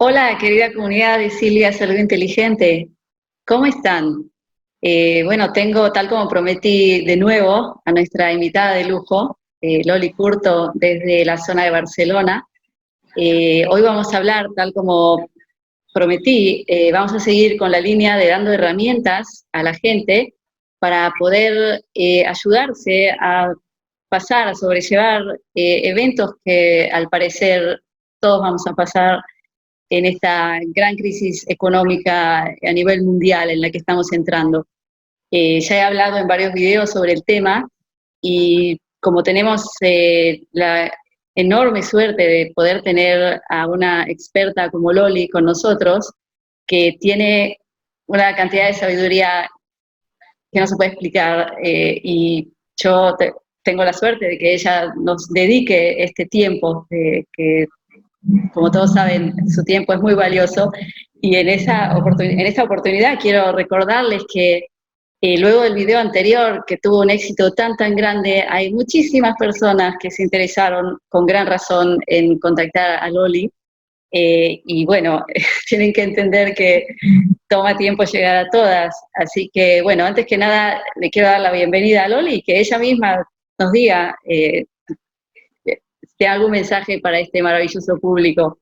Hola, querida comunidad de Silvia Salud Inteligente. ¿Cómo están? Bueno, tengo, tal como prometí, de nuevo a nuestra invitada de lujo, Loli Curto, desde la zona de Barcelona. Hoy vamos a hablar, tal como prometí, vamos a seguir con la línea de dando herramientas a la gente para poder ayudarse a pasar, a sobrellevar eventos que al parecer todos vamos a pasar en esta gran crisis económica a nivel mundial en la que estamos entrando. Ya he hablado en varios videos sobre el tema y como tenemos la enorme suerte de poder tener a una experta como Loli con nosotros, que tiene una cantidad de sabiduría que no se puede explicar, y yo tengo la suerte de que ella nos dedique este tiempo, que como todos saben, su tiempo es muy valioso, y en esta oportunidad quiero recordarles que luego del video anterior, que tuvo un éxito tan grande, hay muchísimas personas que se interesaron con gran razón en contactar a Loli, y bueno, tienen que entender que toma tiempo llegar a todas, así que bueno, antes que nada le quiero dar la bienvenida a Loli y que ella misma nos diga si tiene algún mensaje para este maravilloso público.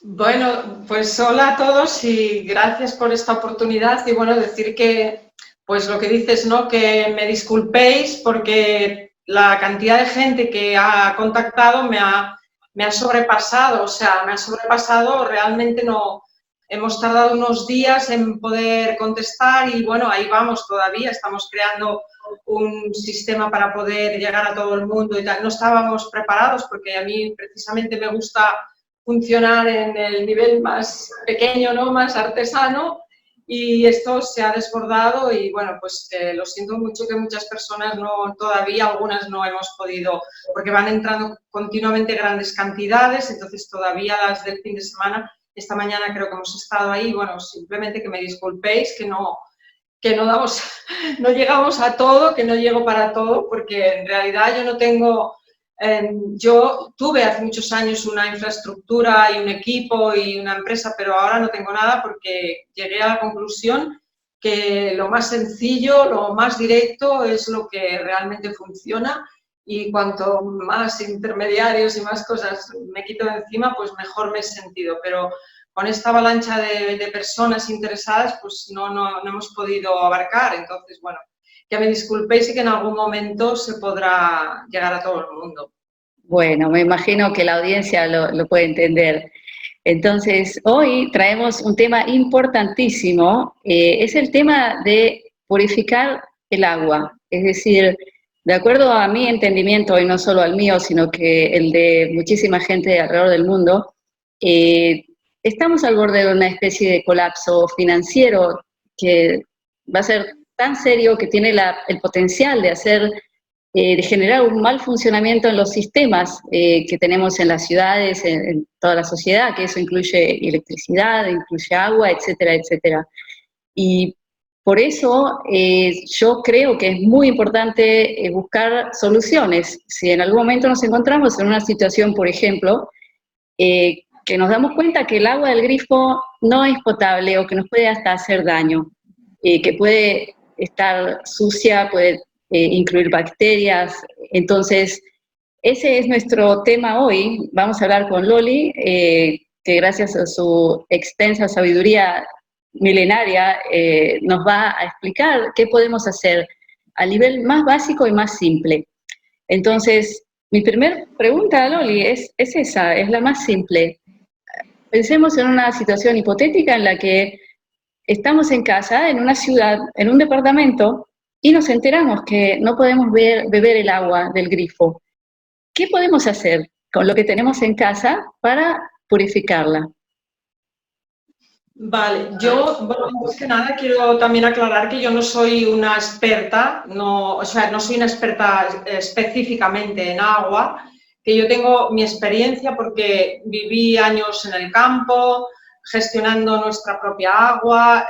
Bueno, pues hola a todos y gracias por esta oportunidad y bueno, decir que, pues lo que dices, ¿no? Que me disculpéis porque la cantidad de gente que ha contactado me ha sobrepasado, o sea, me ha sobrepasado, realmente no, hemos tardado unos días en poder contestar y bueno, ahí vamos todavía, estamos creando un sistema para poder llegar a todo el mundo y tal. No estábamos preparados porque a mí precisamente me gusta funcionar en el nivel más pequeño, ¿no? Más artesano, y esto se ha desbordado y bueno, pues lo siento mucho que muchas personas no, todavía algunas no hemos podido, porque van entrando continuamente grandes cantidades, entonces todavía las del fin de semana, esta mañana creo que hemos estado ahí, bueno, simplemente que me disculpéis, que no damos, no llegamos a todo, que no llego para todo, porque en realidad yo no tengo. Yo tuve hace muchos años una infraestructura y un equipo y una empresa, pero ahora no tengo nada porque llegué a la conclusión que lo más sencillo, lo más directo es lo que realmente funciona y cuanto más intermediarios y más cosas me quito de encima, pues mejor me he sentido. Pero con esta avalancha de personas interesadas, pues no hemos podido abarcar. Entonces, bueno, que me disculpéis y que en algún momento se podrá llegar a todo el mundo. Bueno, me imagino que la audiencia lo puede entender. Entonces, hoy traemos un tema importantísimo, es el tema de purificar el agua. Es decir, de acuerdo a mi entendimiento, y no solo al mío, sino que el de muchísima gente alrededor del mundo, eh, estamos al borde de una especie de colapso financiero que va a ser tan serio, que tiene el potencial de hacer, de generar un mal funcionamiento en los sistemas que tenemos en las ciudades, en toda la sociedad, que eso incluye electricidad, incluye agua, etcétera, etcétera. Y por eso yo creo que es muy importante buscar soluciones. Si en algún momento nos encontramos en una situación, por ejemplo, que nos damos cuenta que el agua del grifo no es potable o que nos puede hasta hacer daño, que puede estar sucia, puede incluir bacterias. Entonces, ese es nuestro tema hoy. Vamos a hablar con Loli, que gracias a su extensa sabiduría milenaria nos va a explicar qué podemos hacer a nivel más básico y más simple. Entonces, mi primera pregunta, Loli, es esa, es la más simple. Pensemos en una situación hipotética en la que estamos en casa, en una ciudad, en un departamento, y nos enteramos que no podemos beber el agua del grifo. ¿Qué podemos hacer con lo que tenemos en casa para purificarla? Vale, yo, bueno, más que nada quiero también aclarar que yo no soy una experta, no, o sea, no soy una experta específicamente en agua, que yo tengo mi experiencia porque viví años en el campo, gestionando nuestra propia agua,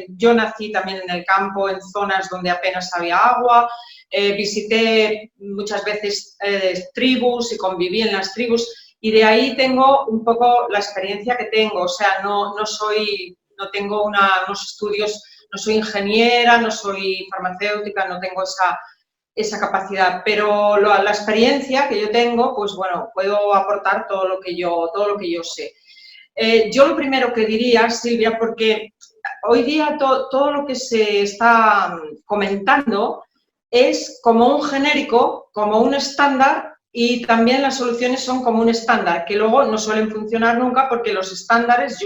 yo nací también en el campo, en zonas donde apenas había agua, visité muchas veces tribus y conviví en las tribus. Y de ahí tengo un poco la experiencia que tengo, o sea, no tengo unos estudios, no soy ingeniera, no soy farmacéutica, no tengo esa capacidad, pero la experiencia que yo tengo, pues bueno, puedo aportar todo lo que yo sé. Yo lo primero que diría, Silvia, porque hoy día todo lo que se está comentando es como un genérico, como un estándar, y también las soluciones son como un estándar, que luego no suelen funcionar nunca porque los estándares,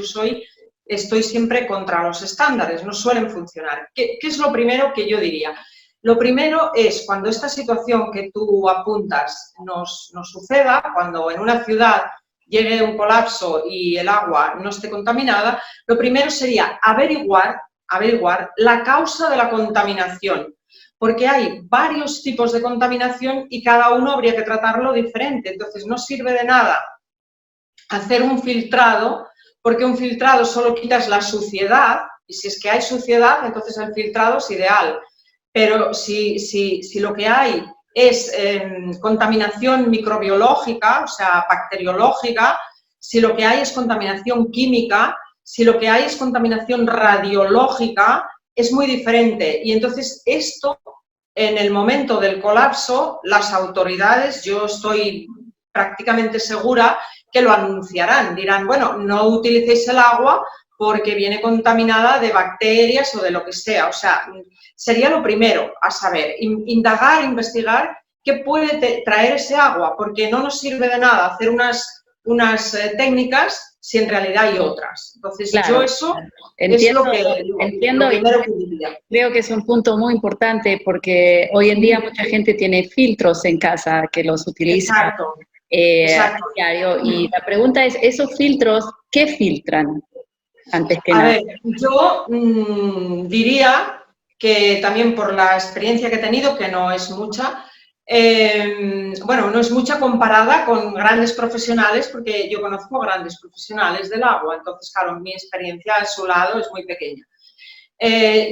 estoy siempre contra los estándares, no suelen funcionar. ¿Qué es lo primero que yo diría? Lo primero es, cuando esta situación que tú apuntas nos suceda, cuando en una ciudad llegue un colapso y el agua no esté contaminada, lo primero sería averiguar la causa de la contaminación, porque hay varios tipos de contaminación y cada uno habría que tratarlo diferente. Entonces, no sirve de nada hacer un filtrado, porque un filtrado solo quitas la suciedad, y si es que hay suciedad, entonces el filtrado es ideal. Pero si lo que hay es contaminación microbiológica, o sea, bacteriológica, si lo que hay es contaminación química, si lo que hay es contaminación radiológica, es muy diferente. Y entonces esto, en el momento del colapso, las autoridades, yo estoy prácticamente segura que lo anunciarán. Dirán, bueno, no utilicéis el agua porque viene contaminada de bacterias o de lo que sea. O sea, sería lo primero a saber, indagar, investigar qué puede traer ese agua, porque no nos sirve de nada hacer unas técnicas si en realidad hay otras. Entonces, Claro, yo eso entiendo, es entiendo lo primero que diría. Creo que es un punto muy importante porque hoy en día mucha gente tiene filtros en casa que los utiliza Exacto, a exacto. diario. Y la pregunta es, ¿esos filtros qué filtran? Antes que A nada. ver, yo diría que también por la experiencia que he tenido, que no es mucha, bueno, no es mucha comparada con grandes profesionales, porque yo conozco grandes profesionales del agua, entonces, claro, mi experiencia a su lado es muy pequeña.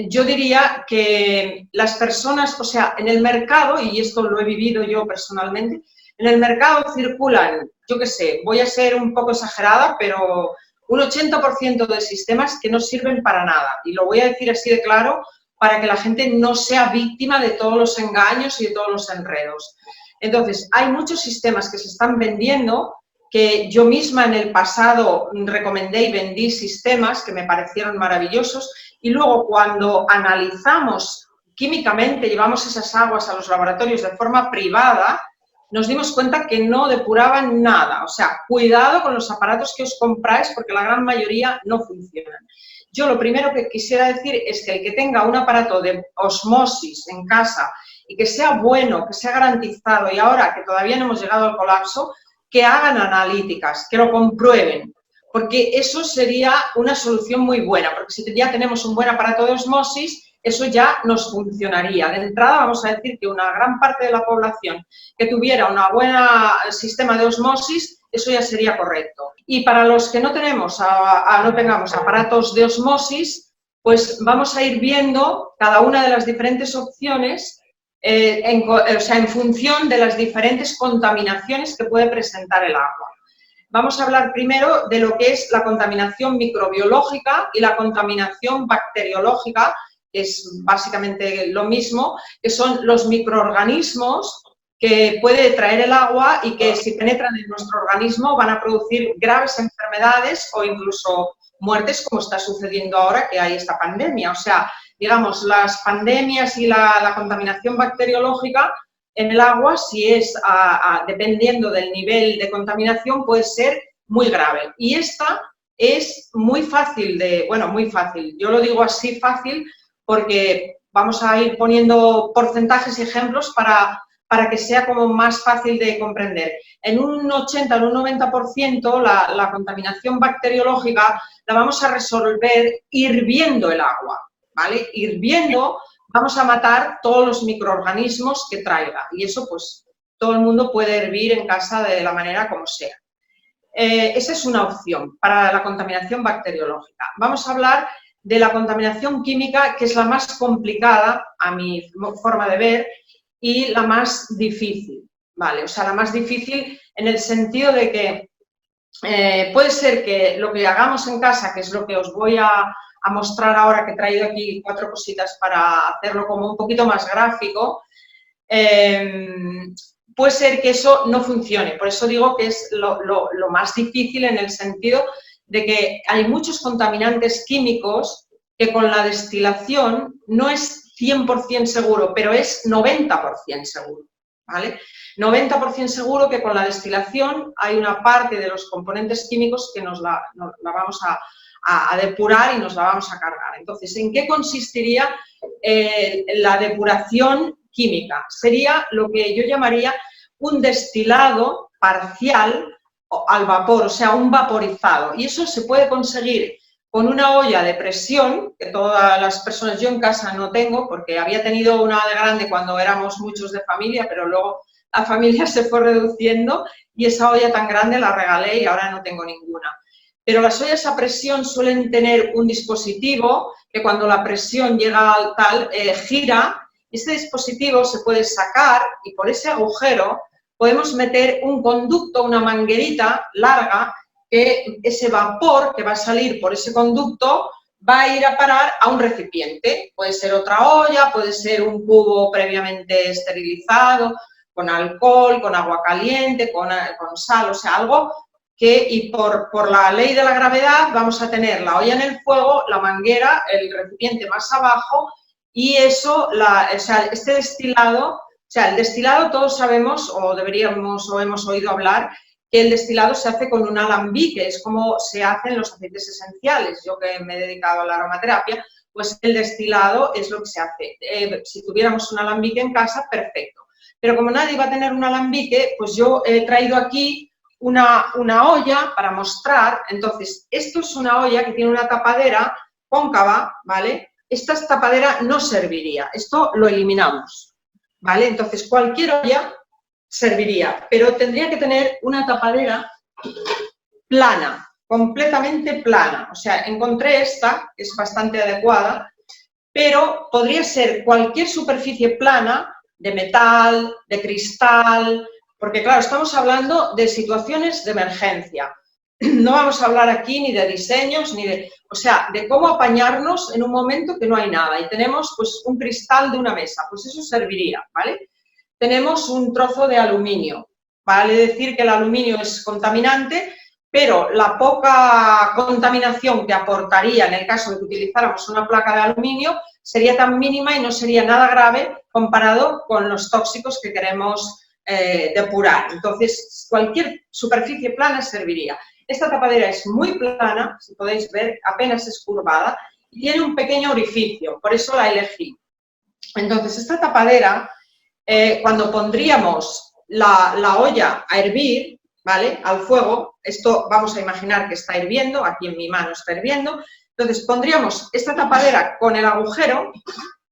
Yo diría que las personas, o sea, en el mercado, y esto lo he vivido yo personalmente, en el mercado circulan, yo qué sé, voy a ser un poco exagerada, pero un 80% de sistemas que no sirven para nada. Y lo voy a decir así de claro para que la gente no sea víctima de todos los engaños y de todos los enredos. Entonces, hay muchos sistemas que se están vendiendo, que yo misma en el pasado recomendé y vendí sistemas que me parecieron maravillosos, y luego cuando analizamos químicamente, llevamos esas aguas a los laboratorios de forma privada, nos dimos cuenta que no depuraban nada. O sea, cuidado con los aparatos que os compráis porque la gran mayoría no funcionan. Yo lo primero que quisiera decir es que el que tenga un aparato de osmosis en casa y que sea bueno, que sea garantizado, y ahora que todavía no hemos llegado al colapso, que hagan analíticas, que lo comprueben, porque eso sería una solución muy buena, porque si ya tenemos un buen aparato de osmosis, eso ya nos funcionaría. De entrada, vamos a decir que una gran parte de la población que tuviera un buen sistema de osmosis, eso ya sería correcto. Y para los que no tengamos aparatos de osmosis, pues vamos a ir viendo cada una de las diferentes opciones en función de las diferentes contaminaciones que puede presentar el agua. Vamos a hablar primero de lo que es la contaminación microbiológica y la contaminación bacteriológica, que es básicamente lo mismo, que son los microorganismos que puede traer el agua y que si penetran en nuestro organismo van a producir graves enfermedades o incluso muertes, como está sucediendo ahora que hay esta pandemia. O sea, digamos, las pandemias y la contaminación bacteriológica en el agua, si es dependiendo del nivel de contaminación, puede ser muy grave. Y esta es muy fácil muy fácil, yo lo digo así fácil porque vamos a ir poniendo porcentajes y ejemplos para que sea como más fácil de comprender. En un 80 o un 90% la contaminación bacteriológica la vamos a resolver hirviendo el agua, ¿vale? Hirviendo vamos a matar todos los microorganismos que traiga y eso pues todo el mundo puede hervir en casa de la manera como sea. Esa es una opción para la contaminación bacteriológica. Vamos a hablar de la contaminación química, que es la más complicada a mi forma de ver y la más difícil, ¿vale? O sea, la más difícil en el sentido de que puede ser que lo que hagamos en casa, que es lo que os voy a mostrar ahora, que he traído aquí 4 cositas para hacerlo como un poquito más gráfico, puede ser que eso no funcione. Por eso digo que es lo más difícil, en el sentido de que hay muchos contaminantes químicos que con la destilación no es 100% seguro, pero es 90% seguro, ¿vale? 90% seguro que con la destilación hay una parte de los componentes químicos que nos la vamos a depurar y nos la vamos a cargar. Entonces, ¿en qué consistiría la depuración química? Sería lo que yo llamaría un destilado parcial al vapor, o sea, un vaporizado. Y eso se puede conseguir con una olla de presión, que todas las personas, yo en casa no tengo, porque había tenido una de grande cuando éramos muchos de familia, pero luego la familia se fue reduciendo y esa olla tan grande la regalé y ahora no tengo ninguna. Pero las ollas a presión suelen tener un dispositivo que cuando la presión llega al tal, gira. Este dispositivo se puede sacar y por ese agujero podemos meter un conducto, una manguerita larga, que ese vapor que va a salir por ese conducto va a ir a parar a un recipiente. Puede ser otra olla, puede ser un cubo previamente esterilizado, con alcohol, con agua caliente, con sal, o sea, algo que, y por la ley de la gravedad, vamos a tener la olla en el fuego, la manguera, el recipiente más abajo, y eso, o sea, este destilado, o sea, el destilado todos sabemos, o deberíamos, o hemos oído hablar, que el destilado se hace con un alambique, es como se hacen los aceites esenciales. Yo que me he dedicado a la aromaterapia, pues el destilado es lo que se hace. Si tuviéramos un alambique en casa, perfecto. Pero como nadie va a tener un alambique, pues yo he traído aquí una olla para mostrar. Entonces, esto es una olla que tiene una tapadera cóncava, ¿vale? Esta tapadera no serviría, esto lo eliminamos, ¿vale? Entonces, cualquier olla serviría, pero tendría que tener una tapadera plana, completamente plana. O sea, encontré esta, que es bastante adecuada, pero podría ser cualquier superficie plana, de metal, de cristal, porque claro, estamos hablando de situaciones de emergencia. No vamos a hablar aquí ni de diseños, ni de, o sea, de cómo apañarnos en un momento que no hay nada y tenemos pues un cristal de una mesa, pues eso serviría, ¿vale? Tenemos un trozo de aluminio, vale decir que el aluminio es contaminante, pero la poca contaminación que aportaría en el caso de que utilizáramos una placa de aluminio sería tan mínima y no sería nada grave comparado con los tóxicos que queremos depurar. Entonces, cualquier superficie plana serviría. Esta tapadera es muy plana, si podéis ver, apenas es curvada y tiene un pequeño orificio, por eso la elegí. Entonces, esta tapadera, cuando pondríamos la olla a hervir, ¿vale?, al fuego, esto vamos a imaginar que está hirviendo, aquí en mi mano está hirviendo, entonces pondríamos esta tapadera con el agujero,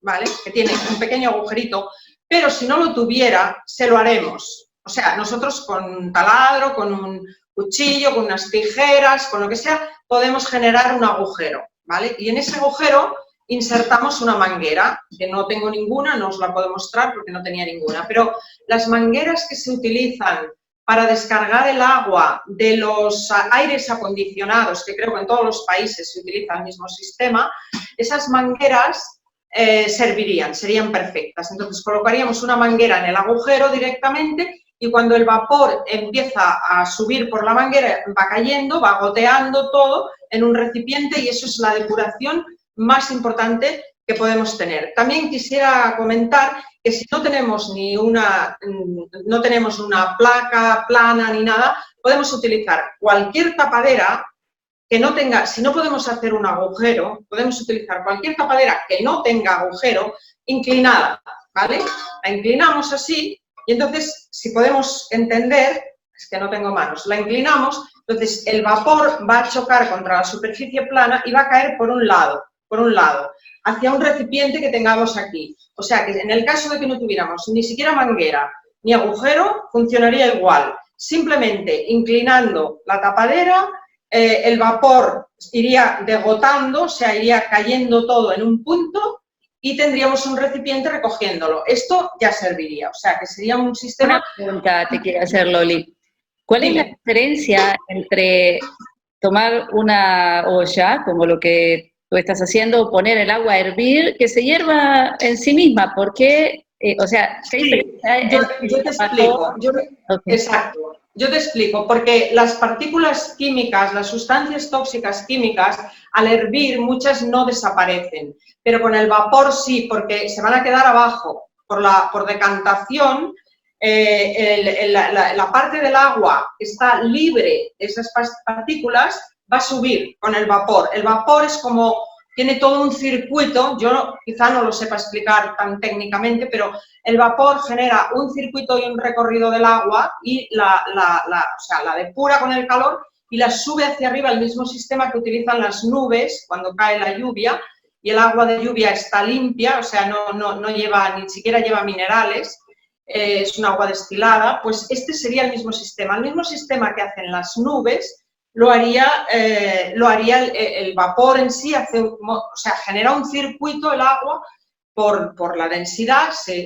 ¿vale?, que tiene un pequeño agujerito, pero si no lo tuviera, se lo haremos. O sea, nosotros con un taladro, con un cuchillo, con unas tijeras, con lo que sea, podemos generar un agujero, ¿vale? Y en ese agujero insertamos una manguera, que no tengo ninguna, no os la puedo mostrar porque no tenía ninguna, pero las mangueras que se utilizan para descargar el agua de los aires acondicionados, que creo que en todos los países se utiliza el mismo sistema, esas mangueras servirían, serían perfectas. Entonces colocaríamos una manguera en el agujero directamente y cuando el vapor empieza a subir por la manguera va cayendo, va goteando todo en un recipiente y eso es la depuración más importante que podemos tener. También quisiera comentar que si no tenemos no tenemos una placa plana ni nada, podemos utilizar cualquier tapadera que no tenga, si no podemos hacer un agujero, podemos utilizar cualquier tapadera que no tenga agujero, inclinada, ¿vale? La inclinamos así y entonces, si podemos entender, es que no tengo manos, la inclinamos, entonces el vapor va a chocar contra la superficie plana y va a caer por un lado, hacia un recipiente que tengamos aquí. O sea que en el caso de que no tuviéramos ni siquiera manguera ni agujero, funcionaría igual. Simplemente inclinando la tapadera, el vapor iría degotando, o sea, iría cayendo todo en un punto y tendríamos un recipiente recogiéndolo. Esto ya serviría, o sea, que sería un sistema... Una pregunta te quiero hacer, Loli. ¿Cuál es la Dime. diferencia entre tomar una olla, como lo que tú estás haciendo, poner el agua a hervir, que se hierva en sí misma? ¿Por qué? O sea, ¿qué Sí, diferencia hay entre yo te el vapor? explico. Okay. Exacto. Yo te explico, porque las partículas químicas, las sustancias tóxicas químicas, al hervir muchas no desaparecen, pero con el vapor sí, porque se van a quedar abajo. Por decantación, la parte del agua que está libre de esas partículas va a subir con el vapor. El vapor es como, tiene todo un circuito, yo quizá no lo sepa explicar tan técnicamente, pero el vapor genera un circuito y un recorrido del agua y o sea, la depura con el calor y la sube hacia arriba, el mismo sistema que utilizan las nubes cuando cae la lluvia, y el agua de lluvia está limpia, o sea, no lleva, ni siquiera lleva minerales, es un agua destilada. Pues este sería el mismo sistema que hacen las nubes, lo haría el vapor en sí, o sea, genera un circuito el agua por la densidad, se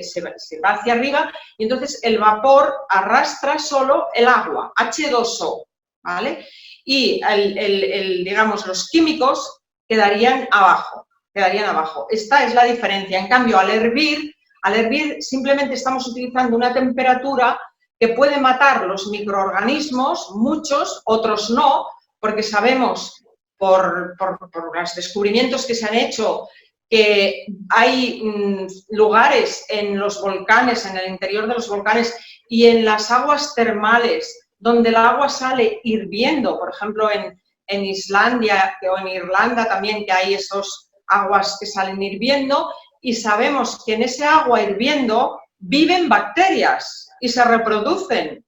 va hacia arriba, y entonces el vapor arrastra solo el agua, H2O, ¿vale? Y digamos, los químicos quedarían abajo, Esta es la diferencia. En cambio, al hervir simplemente estamos utilizando una temperatura que puede matar los microorganismos, muchos, otros no, porque sabemos por los descubrimientos que se han hecho que hay lugares en los volcanes, en el interior de los volcanes y en las aguas termales donde el agua sale hirviendo, por ejemplo en Islandia o en Irlanda también, que hay esas aguas que salen hirviendo, y sabemos que en ese agua hirviendo viven bacterias y se reproducen.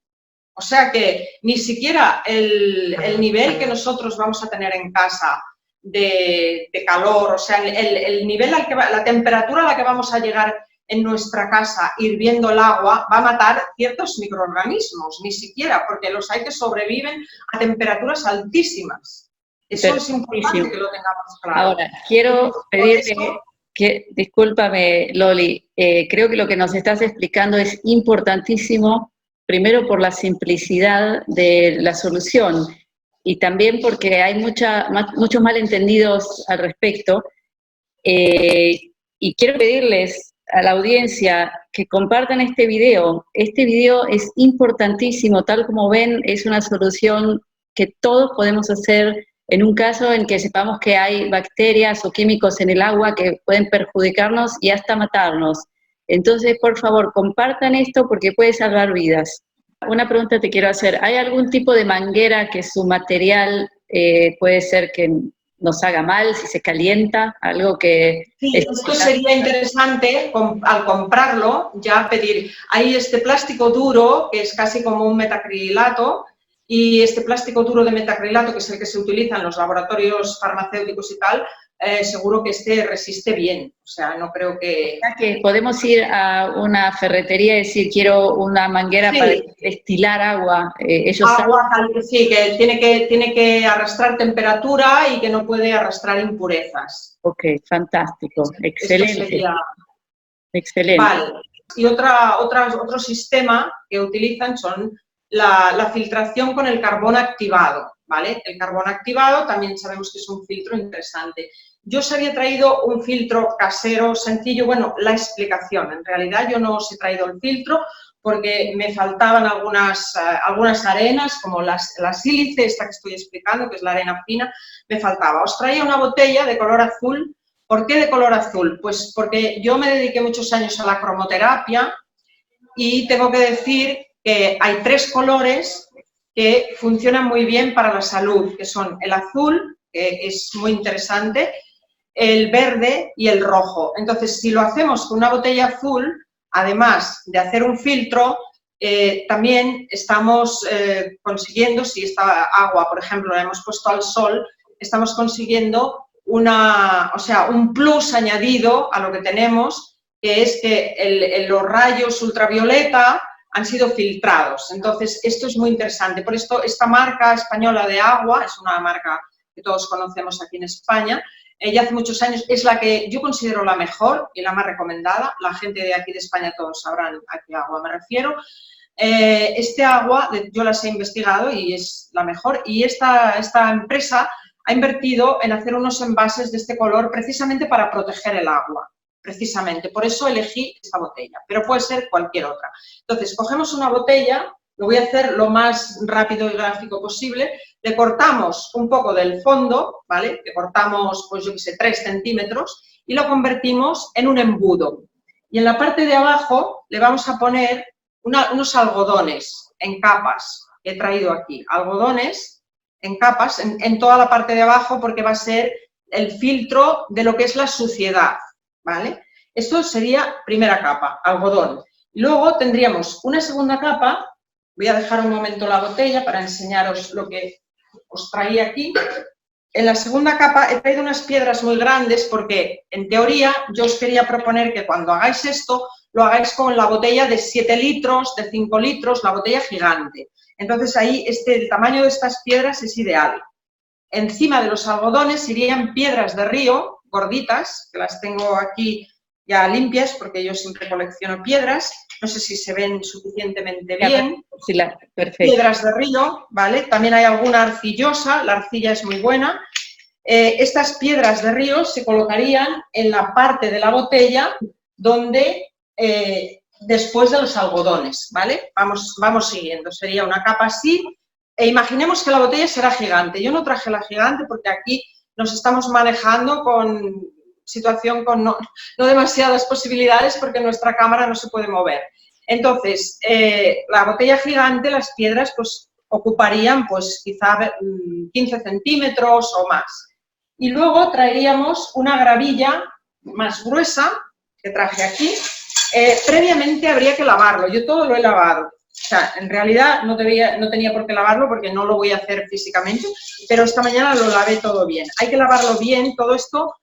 O sea que ni siquiera el nivel que nosotros vamos a tener en casa de calor, o sea, el nivel la temperatura a la que vamos a llegar en nuestra casa hirviendo el agua va a matar ciertos microorganismos, ni siquiera, porque los hay que sobreviven a temperaturas altísimas. Eso es importante que lo tengamos claro. Ahora, quiero pedirte que, discúlpame, Loli, creo que lo que nos estás explicando es importantísimo, primero por la simplicidad de la solución y también porque hay muchos malentendidos al respecto. Y quiero pedirles a la audiencia que compartan este video. Este video es importantísimo, tal como ven, es una solución que todos podemos hacer en un caso en que sepamos que hay bacterias o químicos en el agua que pueden perjudicarnos y hasta matarnos. Entonces, por favor, compartan esto porque puede salvar vidas. Una pregunta te quiero hacer. ¿Hay algún tipo de manguera que su material puede ser que nos haga mal, si se calienta, algo que... Sí, esto sería interesante al comprarlo, ya pedir. Hay este plástico duro, que es casi como un metacrilato, y este plástico duro de metacrilato, que es el que se utiliza en los laboratorios farmacéuticos y tal, seguro que este resiste bien. O sea, no creo que... Podemos ir a una ferretería y decir, quiero una manguera para destilar agua. Agua caliente, sí, que tiene que arrastrar temperatura y que no puede arrastrar impurezas. Ok, fantástico, excelente. Sería... Excelente. Vale. Y otro sistema que utilizan son la filtración con el carbón activado, ¿vale? El carbón activado también sabemos que es un filtro interesante. Yo os había traído un filtro casero sencillo, bueno, la explicación. En realidad yo no os he traído el filtro porque me faltaban algunas arenas, como la sílice, esta que estoy explicando, que es la arena fina, me faltaba. Os traía una botella de color azul. ¿Por qué de color azul? Pues porque yo me dediqué muchos años a la cromoterapia y tengo que decir que hay 3 colores que funcionan muy bien para la salud, que son el azul, que es muy interesante, el verde y el rojo. Entonces, si lo hacemos con una botella azul, además de hacer un filtro, también estamos consiguiendo, si esta agua, por ejemplo, la hemos puesto al sol, estamos consiguiendo un plus añadido a lo que tenemos, que es que los rayos ultravioleta han sido filtrados. Entonces, esto es muy interesante. Por esto, esta marca española de agua, es una marca que todos conocemos aquí en España, ya hace muchos años, es la que yo considero la mejor y la más recomendada. La gente de aquí de España todos sabrán a qué agua me refiero. este agua, yo las he investigado y es la mejor, y esta empresa ha invertido en hacer unos envases de este color precisamente para proteger el agua, precisamente. Por eso elegí esta botella, pero puede ser cualquier otra. Entonces, cogemos una botella, lo voy a hacer lo más rápido y gráfico posible, le cortamos un poco del fondo, ¿vale? Le cortamos, pues yo qué sé, 3 centímetros y lo convertimos en un embudo. Y en la parte de abajo le vamos a poner unos algodones en capas que he traído aquí. Algodones en capas en toda la parte de abajo porque va a ser el filtro de lo que es la suciedad, ¿vale? Esto sería primera capa, algodón. Luego tendríamos una segunda capa. Voy a dejar un momento la botella para enseñaros lo que os traía aquí. En la segunda capa he traído unas piedras muy grandes porque, en teoría, yo os quería proponer que cuando hagáis esto, lo hagáis con la botella de 7 litros, de 5 litros, la botella gigante. Entonces, ahí el tamaño de estas piedras es ideal. Encima de los algodones irían piedras de río, gorditas, que las tengo aquí ya limpias porque yo siempre colecciono piedras. No sé si se ven suficientemente bien. Sí, perfecto. Piedras de río, ¿vale? También hay alguna arcillosa, la arcilla es muy buena. Estas piedras de río se colocarían en la parte de la botella donde, después de los algodones, ¿vale? Vamos siguiendo. Sería una capa así. E imaginemos que la botella será gigante. Yo no traje la gigante porque aquí nos estamos manejando con situación con no demasiadas posibilidades porque nuestra cámara no se puede mover. Entonces, la botella gigante, las piedras, pues ocuparían pues quizá 15 centímetros o más. Y luego traeríamos una gravilla más gruesa, que traje aquí. Previamente habría que lavarlo. Yo todo lo he lavado. O sea, en realidad no tenía por qué lavarlo porque no lo voy a hacer físicamente, pero esta mañana lo lavé todo bien. Hay que lavarlo bien, todo esto,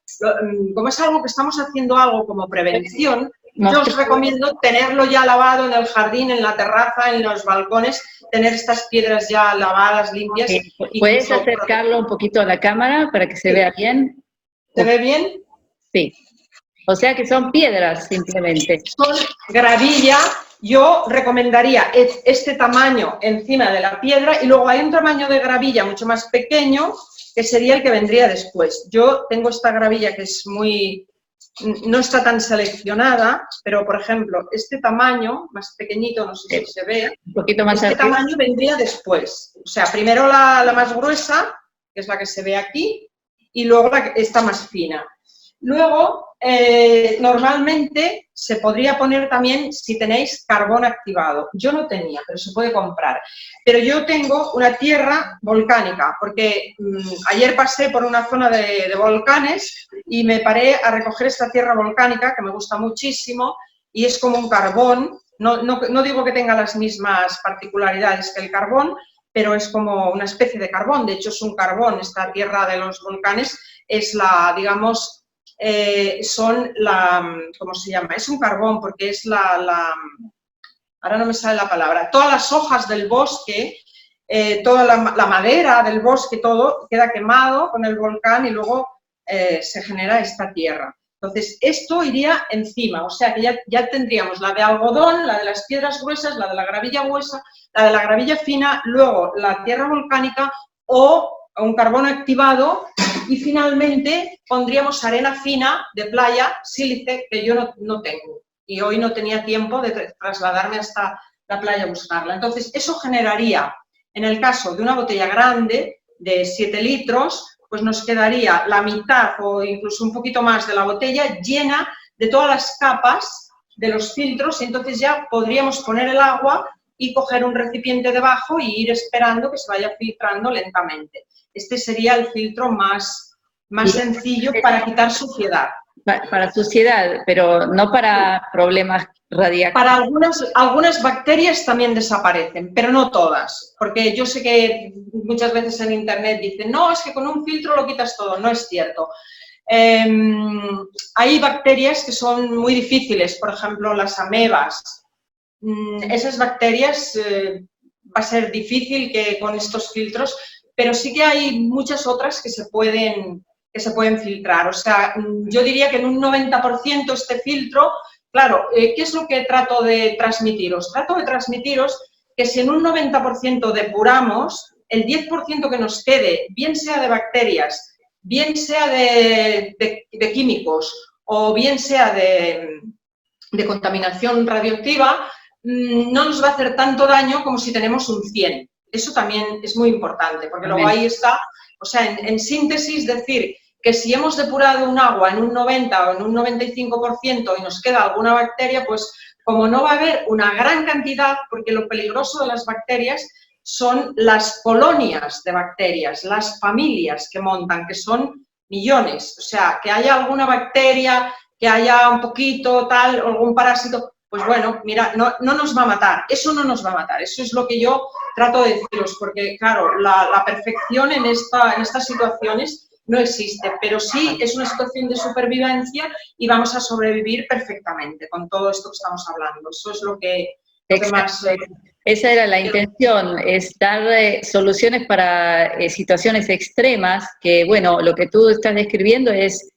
como es algo que estamos haciendo algo como prevención, yo os recomiendo tenerlo ya lavado en el jardín, en la terraza, en los balcones, tener estas piedras ya lavadas, limpias. ¿Puedes acercarlo un poquito a la cámara para que se vea bien? ¿Se ve bien? Sí. O sea que son piedras simplemente. Son gravilla. Yo recomendaría este tamaño encima de la piedra y luego hay un tamaño de gravilla mucho más pequeño que sería el que vendría después. Yo tengo esta gravilla que es no está tan seleccionada, pero por ejemplo, este tamaño más pequeñito, no sé si se ve, un poquito más este tamaño vendría después. O sea, primero la más gruesa, que es la que se ve aquí, y luego esta más fina. Luego, normalmente se podría poner también si tenéis carbón activado. Yo no tenía, pero se puede comprar. Pero yo tengo una tierra volcánica, porque ayer pasé por una zona de volcanes y me paré a recoger esta tierra volcánica, que me gusta muchísimo, y es como un carbón. No digo que tenga las mismas particularidades que el carbón, pero es como una especie de carbón. De hecho, es un carbón. Esta tierra de los volcanes es digamos, ¿cómo se llama? Es un carbón porque es ahora no me sale la palabra, todas las hojas del bosque, toda la madera del bosque, todo queda quemado con el volcán y luego se genera esta tierra. Entonces, esto iría encima, o sea que ya tendríamos la de algodón, la de las piedras gruesas, la de la gravilla gruesa, la de la gravilla fina, luego la tierra volcánica o un carbón activado y finalmente pondríamos arena fina de playa, sílice, que yo no tengo. Y hoy no tenía tiempo de trasladarme hasta la playa a buscarla. Entonces, eso generaría, en el caso de una botella grande de 7 litros, pues nos quedaría la mitad o incluso un poquito más de la botella llena de todas las capas de los filtros y entonces ya podríamos poner el agua y coger un recipiente debajo y ir esperando que se vaya filtrando lentamente. Este sería el filtro más sencillo para quitar suciedad. Para suciedad, pero no para problemas radiactivos. Para algunas bacterias también desaparecen, pero no todas, porque yo sé que muchas veces en internet dicen, no, es que con un filtro lo quitas todo, no es cierto. Hay bacterias que son muy difíciles, por ejemplo, las amebas. Esas bacterias va a ser difícil que con estos filtros, pero sí que hay muchas otras que se pueden filtrar. O sea, yo diría que en un 90% este filtro, claro, ¿qué es lo que trato de transmitiros? Trato de transmitiros que si en un 90% depuramos, el 10% que nos quede, bien sea de bacterias, bien sea de químicos o bien sea de contaminación radioactiva, no nos va a hacer tanto daño como si tenemos un 100. Eso también es muy importante, porque luego ahí está, o sea, en síntesis, decir que si hemos depurado un agua en un 90 o en un 95% y nos queda alguna bacteria, pues como no va a haber una gran cantidad, porque lo peligroso de las bacterias son las colonias de bacterias, las familias que montan, que son millones. O sea, que haya alguna bacteria, que haya un poquito, tal, o algún parásito, pues bueno, mira, no nos va a matar, eso no nos va a matar. Eso es lo que yo trato de deciros, porque claro, la perfección en estas situaciones no existe, pero sí es una situación de supervivencia y vamos a sobrevivir perfectamente con todo esto que estamos hablando. Eso es lo que más... Esa era la intención, es dar soluciones para situaciones extremas, que bueno, lo que tú estás describiendo es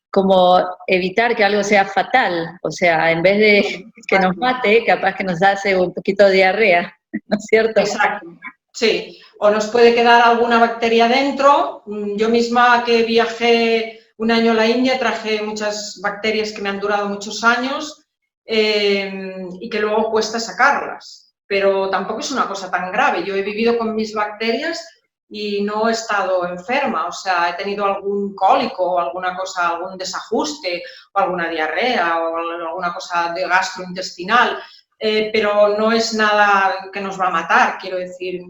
como evitar que algo sea fatal, o sea, en vez de que nos mate, capaz que nos hace un poquito de diarrea, ¿no es cierto? Exacto, sí, o nos puede quedar alguna bacteria dentro. Yo misma que viajé un año a la India traje muchas bacterias que me han durado muchos años y que luego cuesta sacarlas, pero tampoco es una cosa tan grave. Yo he vivido con mis bacterias y no he estado enferma, o sea, he tenido algún cólico o alguna cosa, algún desajuste o alguna diarrea o alguna cosa de gastrointestinal, pero no es nada que nos va a matar, quiero decir,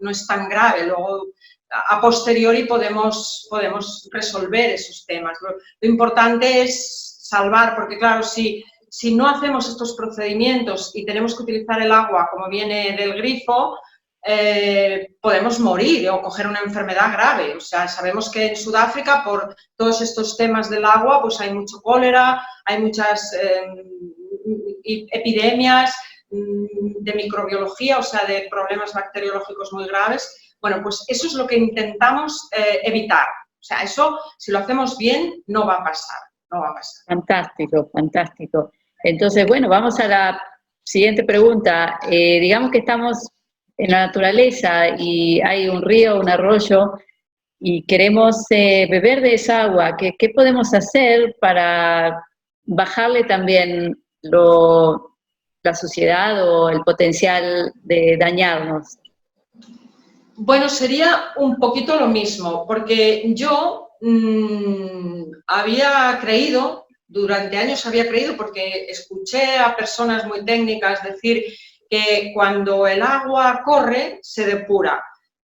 no es tan grave. Luego, a posteriori podemos resolver esos temas. Lo importante es salvar, porque claro, si no hacemos estos procedimientos y tenemos que utilizar el agua como viene del grifo, podemos morir o coger una enfermedad grave. O sea, sabemos que en Sudáfrica, por todos estos temas del agua, pues hay mucho cólera, hay muchas epidemias de microbiología, o sea, de problemas bacteriológicos muy graves. Bueno, pues eso es lo que intentamos evitar. O sea, eso, si lo hacemos bien, no va a pasar, no va a pasar. Fantástico, fantástico. Entonces, bueno, vamos a la siguiente pregunta. Digamos que estamos en la naturaleza y hay un río, un arroyo, y queremos beber de esa agua. ¿Qué podemos hacer para bajarle también la suciedad o el potencial de dañarnos? Bueno, sería un poquito lo mismo, porque yo había creído, durante años había creído, porque escuché a personas muy técnicas decir que cuando el agua corre se depura,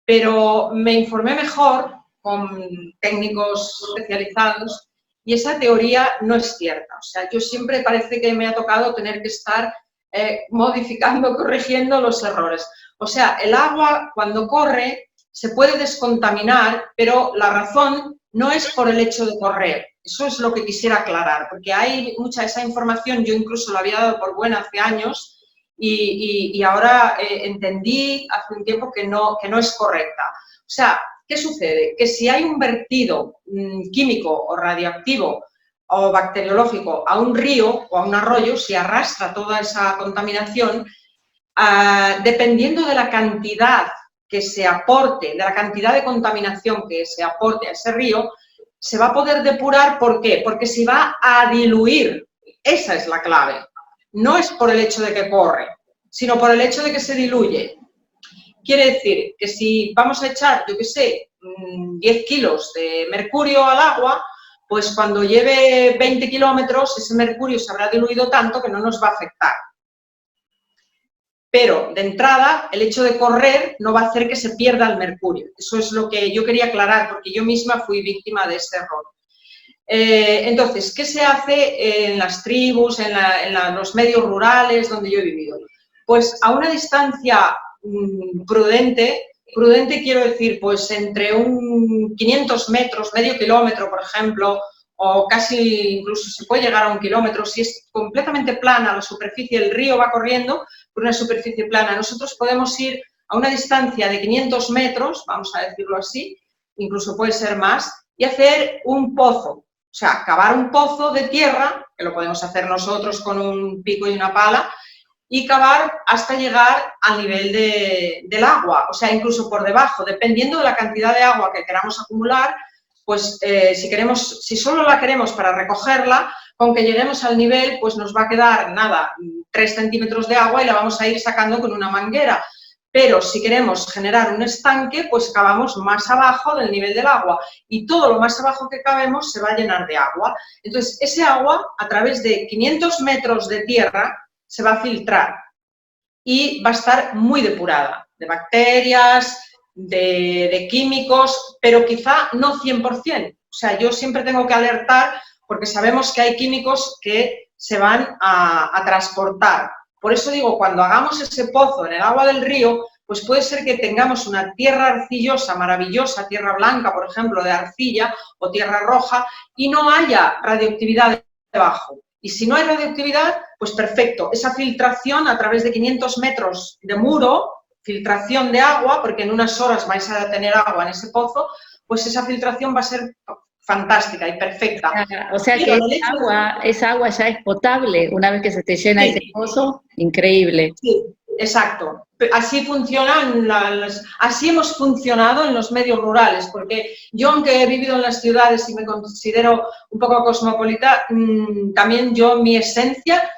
pero me informé mejor con técnicos especializados y esa teoría no es cierta. O sea, yo siempre parece que me ha tocado tener que estar modificando, corrigiendo los errores. O sea, el agua cuando corre se puede descontaminar, pero la razón no es por el hecho de correr. Eso es lo que quisiera aclarar, porque hay mucha esa información, yo incluso la había dado por buena hace años y ahora entendí hace un tiempo que no es correcta. O sea, ¿qué sucede? Que si hay un vertido químico o radioactivo o bacteriológico a un río o a un arroyo, si arrastra toda esa contaminación, dependiendo de la cantidad que se aporte, de la cantidad de contaminación que se aporte a ese río, se va a poder depurar. ¿Por qué? Porque se va a diluir. Esa es la clave. No es por el hecho de que corre, sino por el hecho de que se diluye. Quiere decir que si vamos a echar, yo qué sé, 10 kilos de mercurio al agua, pues cuando lleve 20 kilómetros ese mercurio se habrá diluido tanto que no nos va a afectar. Pero, de entrada, el hecho de correr no va a hacer que se pierda el mercurio. Eso es lo que yo quería aclarar, porque yo misma fui víctima de ese error. Entonces, ¿qué se hace en las tribus, en los medios rurales donde yo he vivido? Pues a una distancia prudente quiero decir, pues entre un 500 metros, medio kilómetro, por ejemplo, o casi incluso se puede llegar a 1 kilómetro, si es completamente plana la superficie, el río va corriendo por una superficie plana. Nosotros podemos ir a una distancia de 500 metros, vamos a decirlo así, incluso puede ser más, y hacer un pozo. O sea, cavar un pozo de tierra, que lo podemos hacer nosotros con un pico y una pala, y cavar hasta llegar al nivel del agua, o sea, incluso por debajo, dependiendo de la cantidad de agua que queramos acumular, pues si solo la queremos para recogerla, con que lleguemos al nivel, pues nos va a quedar, nada, 3 centímetros de agua y la vamos a ir sacando con una manguera. Pero si queremos generar un estanque, pues cavamos más abajo del nivel del agua y todo lo más abajo que cavemos se va a llenar de agua. Entonces, ese agua, a través de 500 metros de tierra, se va a filtrar y va a estar muy depurada de bacterias, de químicos, pero quizá no 100%. O sea, yo siempre tengo que alertar porque sabemos que hay químicos que se van a transportar. Por eso digo, cuando hagamos ese pozo en el agua del río, pues puede ser que tengamos una tierra arcillosa maravillosa, tierra blanca, por ejemplo, de arcilla, o tierra roja, y no haya radioactividad debajo. Y si no hay radioactividad, pues perfecto. Esa filtración a través de 500 metros de muro, filtración de agua, porque en unas horas vais a tener agua en ese pozo, pues esa filtración va a ser fantástica y perfecta. O sea que esa agua ya es potable una vez que se te llena ese pozo, increíble. Sí, exacto. Así funcionan así hemos funcionado en los medios rurales, porque yo, aunque he vivido en las ciudades y me considero un poco cosmopolita, también yo, mi esencia,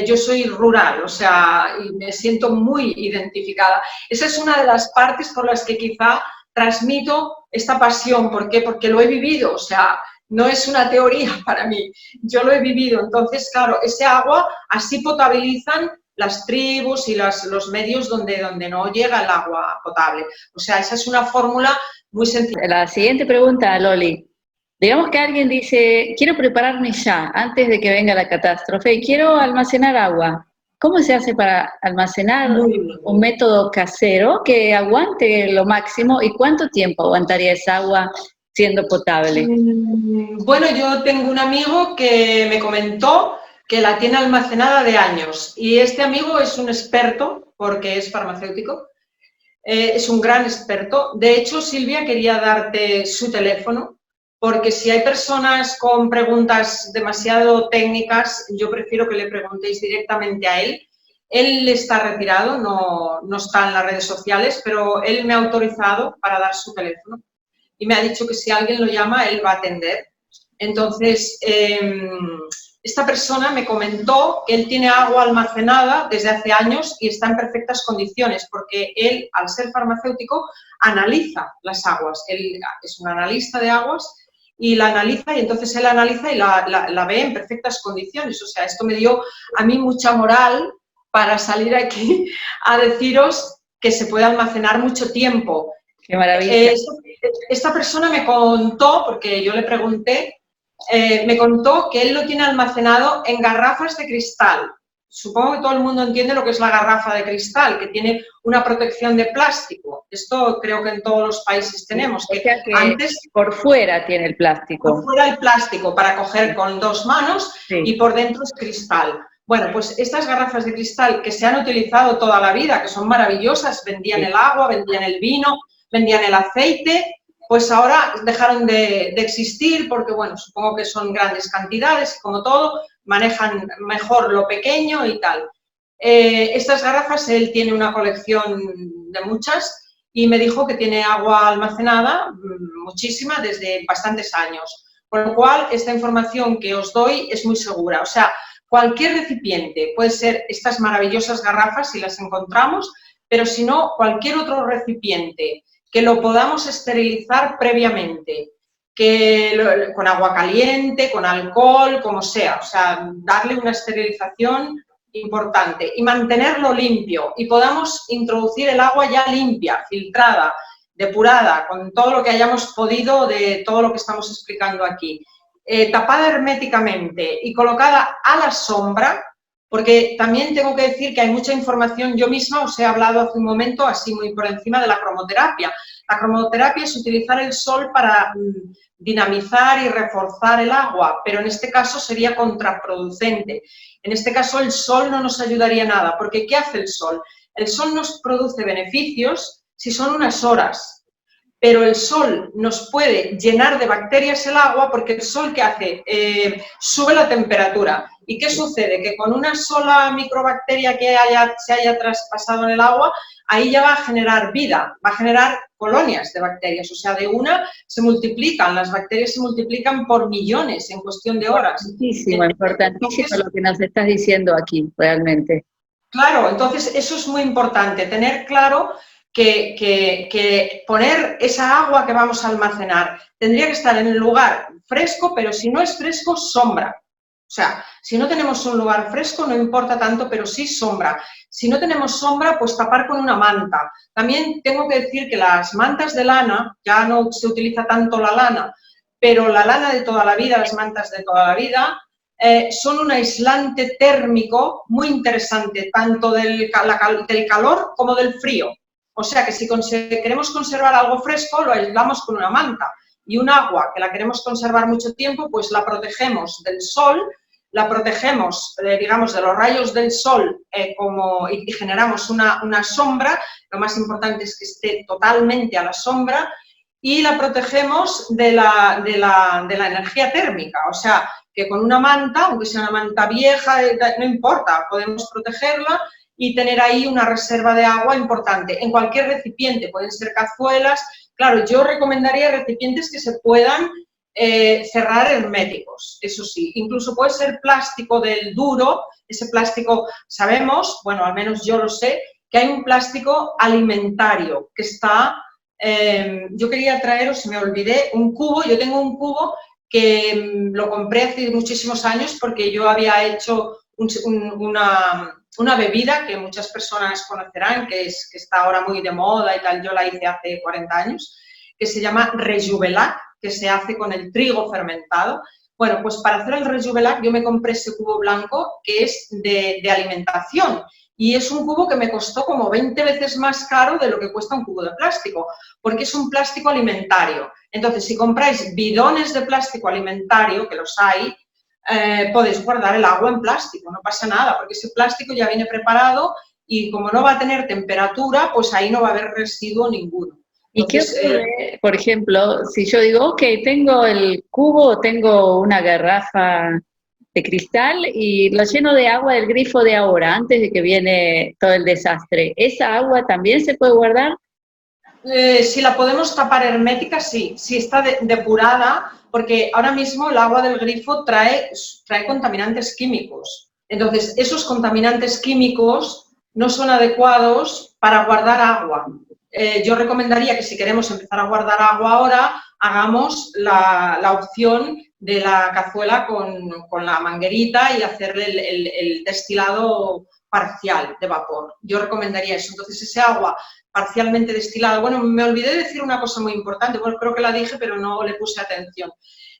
yo soy rural, o sea, y me siento muy identificada. Esa es una de las partes por las que quizá transmito esta pasión. ¿Por qué? Porque lo he vivido, o sea, no es una teoría para mí, yo lo he vivido. Entonces, claro, ese agua así potabilizan las tribus y los medios donde no llega el agua potable. O sea, esa es una fórmula muy sencilla. La siguiente pregunta, Loli. Digamos que alguien dice, quiero prepararme ya, antes de que venga la catástrofe, y quiero almacenar agua. ¿Cómo se hace para almacenar un método casero que aguante lo máximo? ¿Y cuánto tiempo aguantaría esa agua siendo potable? Bueno, yo tengo un amigo que me comentó que la tiene almacenada de años, y este amigo es un experto porque es farmacéutico, es un gran experto. De hecho, Silvia, quería darte su teléfono, porque si hay personas con preguntas demasiado técnicas, yo prefiero que le preguntéis directamente a él. Él está retirado, no está en las redes sociales, pero él me ha autorizado para dar su teléfono y me ha dicho que si alguien lo llama, él va a atender. Entonces, esta persona me comentó que él tiene agua almacenada desde hace años y está en perfectas condiciones, porque él, al ser farmacéutico, analiza las aguas. Él es un analista de aguas y la analiza, y entonces él analiza y la ve en perfectas condiciones. O sea, esto me dio a mí mucha moral para salir aquí a deciros que se puede almacenar mucho tiempo. ¡Qué maravilla! Esta persona me contó, porque yo le pregunté, me contó que él lo tiene almacenado en garrafas de cristal. Supongo que todo el mundo entiende lo que es la garrafa de cristal, que tiene una protección de plástico. Esto creo que en todos los países tenemos. O sea que antes, por fuera tiene el plástico. Por fuera el plástico para coger con 2 manos, sí, y por dentro es cristal. Bueno, pues estas garrafas de cristal que se han utilizado toda la vida, que son maravillosas, vendían el agua, vendían el vino, vendían el aceite, pues ahora dejaron de existir porque, bueno, supongo que son grandes cantidades, como todo, manejan mejor lo pequeño y tal. Estas garrafas, él tiene una colección de muchas y me dijo que tiene agua almacenada, muchísima, desde bastantes años. Con lo cual, esta información que os doy es muy segura. O sea, cualquier recipiente, puede ser estas maravillosas garrafas si las encontramos, pero si no, cualquier otro recipiente que lo podamos esterilizar previamente, con agua caliente, con alcohol, como sea, o sea, darle una esterilización importante y mantenerlo limpio y podamos introducir el agua ya limpia, filtrada, depurada, con todo lo que hayamos podido de todo lo que estamos explicando aquí, tapada herméticamente y colocada a la sombra, porque también tengo que decir que hay mucha información. Yo misma os he hablado hace un momento, así muy por encima, de la cromoterapia. La cromoterapia es utilizar el sol para dinamizar y reforzar el agua, pero en este caso sería contraproducente. En este caso el sol no nos ayudaría nada, porque ¿qué hace el sol? El sol nos produce beneficios si son unas horas, pero el sol nos puede llenar de bacterias el agua porque el sol, ¿qué hace? Sube la temperatura. ¿Y qué sucede? Que con una sola microbacteria que se haya traspasado en el agua, ahí ya va a generar vida, va a generar colonias de bacterias, o sea, de una se multiplican, las bacterias se multiplican por millones en cuestión de horas. Importantísimo, importantísimo lo que nos estás diciendo aquí, realmente. Claro, entonces eso es muy importante, tener claro que poner esa agua que vamos a almacenar tendría que estar en el lugar fresco, pero si no es fresco, sombra. O sea, si no tenemos un lugar fresco no importa tanto, pero sí sombra. Si no tenemos sombra, pues tapar con una manta. También tengo que decir que las mantas de lana, ya no se utiliza tanto la lana, pero la lana de toda la vida, las mantas de toda la vida, son un aislante térmico muy interesante, tanto del calor como del frío. O sea que si queremos conservar algo fresco, lo aislamos con una manta. Y un agua que la queremos conservar mucho tiempo, pues la protegemos del sol, la protegemos, digamos, de los rayos del sol y generamos una sombra. Lo más importante es que esté totalmente a la sombra y la protegemos de la energía térmica. O sea, que con una manta, aunque sea una manta vieja, no importa, podemos protegerla y tener ahí una reserva de agua importante. En cualquier recipiente, pueden ser cazuelas. Claro, yo recomendaría recipientes que se puedan cerrar herméticos, eso sí. Incluso puede ser plástico del duro, ese plástico, sabemos, bueno, al menos yo lo sé, que hay un plástico alimentario que está... yo quería traeros, se me olvidé, un cubo, yo tengo un cubo que lo compré hace muchísimos años porque yo había hecho una bebida que muchas personas conocerán, que está ahora muy de moda y tal, yo la hice hace 40 años, que se llama Rejuvelac, que se hace con el trigo fermentado. Bueno, pues para hacer el Rejuvelac yo me compré ese cubo blanco que es de alimentación y es un cubo que me costó como 20 veces más caro de lo que cuesta un cubo de plástico, porque es un plástico alimentario. Entonces, si compráis bidones de plástico alimentario, que los hay, podéis guardar el agua en plástico, no pasa nada, porque ese plástico ya viene preparado y como no va a tener temperatura, pues ahí no va a haber residuo ninguno. Entonces, ¿y qué ocurre, por ejemplo, si yo digo, ok, tengo el cubo, tengo una garrafa de cristal y lo lleno de agua del grifo de ahora, antes de que viene todo el desastre, ¿esa agua también se puede guardar? Si la podemos tapar hermética, sí, si está depurada, porque ahora mismo el agua del grifo trae contaminantes químicos. Entonces, esos contaminantes químicos no son adecuados para guardar agua. Yo recomendaría que si queremos empezar a guardar agua ahora, hagamos la opción de la cazuela con la manguerita y hacerle el destilado parcial de vapor. Yo recomendaría eso. Entonces, ese agua parcialmente destilada. Bueno, me olvidé decir una cosa muy importante, bueno, creo que la dije, pero no le puse atención.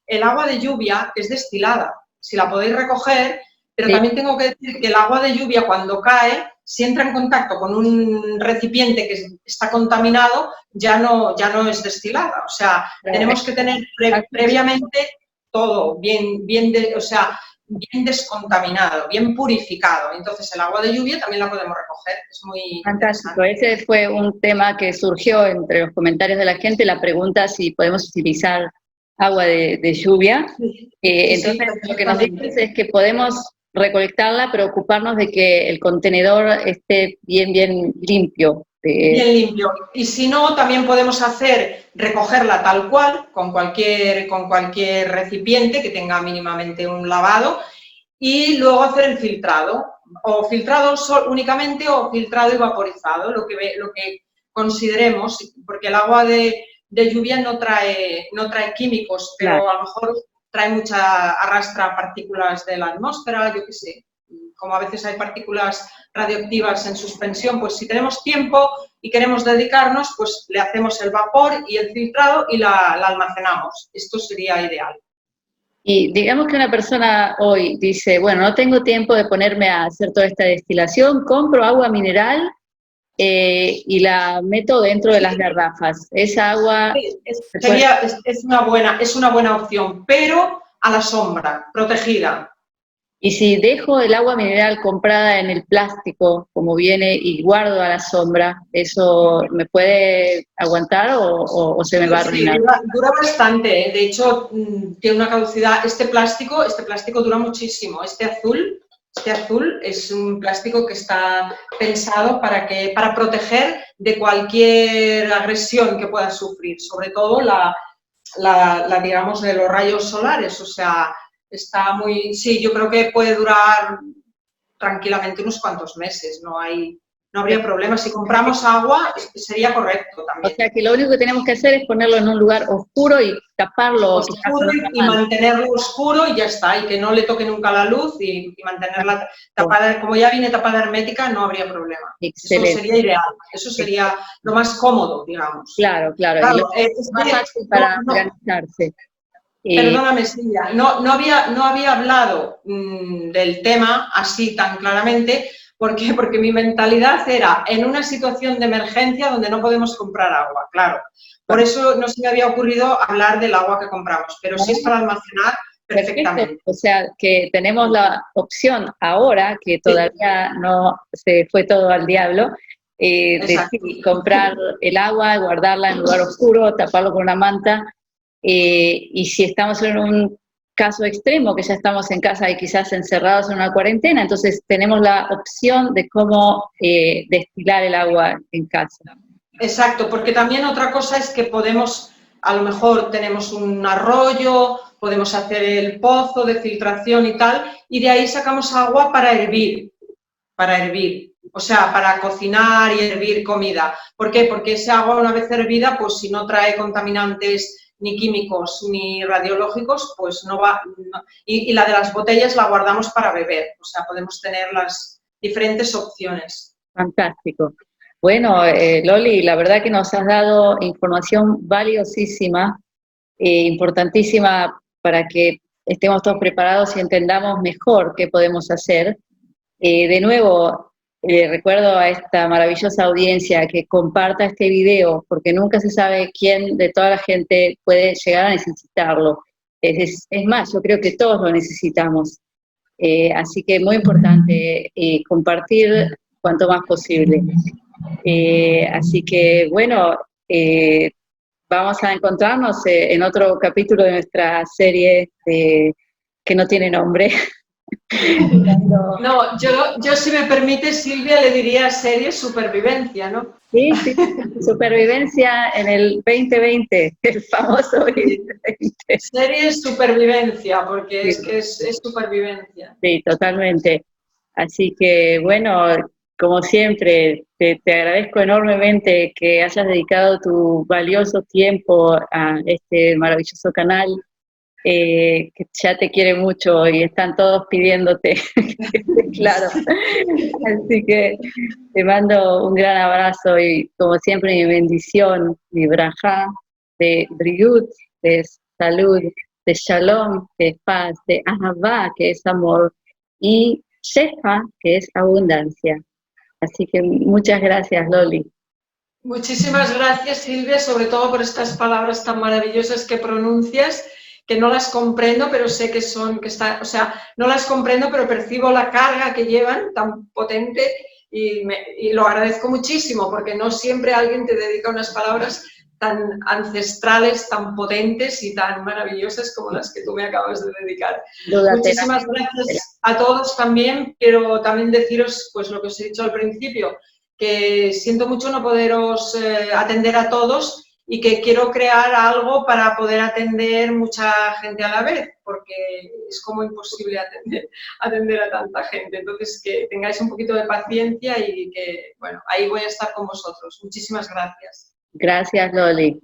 El agua de lluvia es destilada, si la podéis recoger, pero sí. También tengo que decir que el agua de lluvia cuando cae, si entra en contacto con un recipiente que está contaminado, ya no es destilada. O sea, tenemos que tener previamente todo bien descontaminado, bien purificado. Entonces, el agua de lluvia también la podemos recoger. Es muy fantástico. Ese fue un tema que surgió entre los comentarios de la gente, la pregunta si podemos utilizar agua de lluvia. Entonces, lo que nos dices es que podemos recolectarla, pero ocuparnos de que el contenedor esté bien limpio. Bien limpio. Y si no, también podemos recogerla tal cual, con cualquier recipiente que tenga mínimamente un lavado y luego hacer el filtrado, o filtrado únicamente o filtrado y vaporizado, lo que consideremos, porque el agua de lluvia no trae químicos, pero claro, a lo mejor arrastra partículas de la atmósfera, yo qué sé. Como a veces hay partículas radioactivas en suspensión, pues si tenemos tiempo y queremos dedicarnos, pues le hacemos el vapor y el filtrado y la almacenamos. Esto sería ideal. Y digamos que una persona hoy dice, bueno, no tengo tiempo de ponerme a hacer toda esta destilación, compro agua mineral y la meto dentro de las garrafas. Esa agua... Sí, es una buena opción, pero a la sombra, protegida. Y si dejo el agua mineral comprada en el plástico, como viene, y guardo a la sombra, ¿eso me puede aguantar o se me va a Sí, arruinar? dura bastante, ¿eh? De hecho, tiene una caducidad. Este plástico dura muchísimo. Este azul es un plástico que está pensado para proteger de cualquier agresión que pueda sufrir, sobre todo digamos, de los rayos solares. O sea, sí, yo creo que puede durar tranquilamente unos cuantos meses, no habría problema. Si compramos agua, sería correcto O también. sea que lo único que tenemos que hacer es ponerlo en un lugar oscuro y taparlo quizás con Oscuro una y manta. mantenerlo oscuro y ya está, y que no le toque nunca la luz y mantenerla tapada. Como ya viene tapada hermética, no habría problema. Eso Excelente. sería ideal, eso sería lo más cómodo, digamos. Claro, claro. Y lo Claro, más fácil para organizarse. perdóname, Silvia, no había hablado del tema así tan claramente. ¿Por qué? Porque mi mentalidad era en una situación de emergencia donde no podemos comprar agua, claro. Por eso no se me había ocurrido hablar del agua que compramos, pero si es para almacenar, Perfecto. perfectamente. O sea que tenemos la opción ahora, que Sí, todavía no se fue todo al diablo, de exacto. sí, comprar el agua, guardarla en un lugar oscuro, taparlo con una manta, y si estamos en un caso extremo, que ya estamos en casa y quizás encerrados en una cuarentena, entonces tenemos la opción de cómo destilar el agua en casa. Exacto, porque también otra cosa es que podemos, a lo mejor tenemos un arroyo, podemos hacer el pozo de filtración y tal, y de ahí sacamos agua para hervir, o sea, para cocinar y hervir comida. ¿Por qué? Porque ese agua una vez hervida, pues si no trae contaminantes ni químicos ni radiológicos, pues no va, y la de las botellas la guardamos para beber, o sea, podemos tener las diferentes opciones. Fantástico. Bueno, Loli, la verdad que nos has dado información valiosísima, importantísima para que estemos todos preparados y entendamos mejor qué podemos hacer. De nuevo, recuerdo a esta maravillosa audiencia que comparta este video, porque nunca se sabe quién de toda la gente puede llegar a necesitarlo. Es más, yo creo que todos lo necesitamos. Así que muy importante compartir cuanto más posible. Así que bueno, vamos a encontrarnos en otro capítulo de nuestra serie que no tiene nombre. No, yo si me permite, Silvia, le diría serie supervivencia, ¿no? Sí, sí, supervivencia en el 2020, el famoso 2020. Serie supervivencia, porque Sí, es que es supervivencia. sí, totalmente. Así que bueno, como siempre, te agradezco enormemente que hayas dedicado tu valioso tiempo a este maravilloso canal, que ya te quiere mucho y están todos pidiéndote, claro. Así que te mando un gran abrazo y como siempre mi bendición, mi braja, de briut, de salud, de shalom, que es paz, de ahavá, que es amor, y shefa, que es abundancia. Así que muchas gracias, Loli. Muchísimas gracias, Silvia, sobre todo por estas palabras tan maravillosas que pronuncias, que no las comprendo, pero sé que o sea, no las comprendo, pero percibo la carga que llevan tan potente y lo agradezco muchísimo, porque no siempre alguien te dedica unas palabras tan ancestrales, tan potentes y tan maravillosas como las que tú me acabas de dedicar. Dúdatela. Muchísimas gracias a todos también. Quiero también deciros pues lo que os he dicho al principio, que siento mucho no poderos atender a todos y que quiero crear algo para poder atender mucha gente a la vez, porque es como imposible atender a tanta gente. Entonces, que tengáis un poquito de paciencia y que, bueno, ahí voy a estar con vosotros. Muchísimas gracias. Gracias, Loli.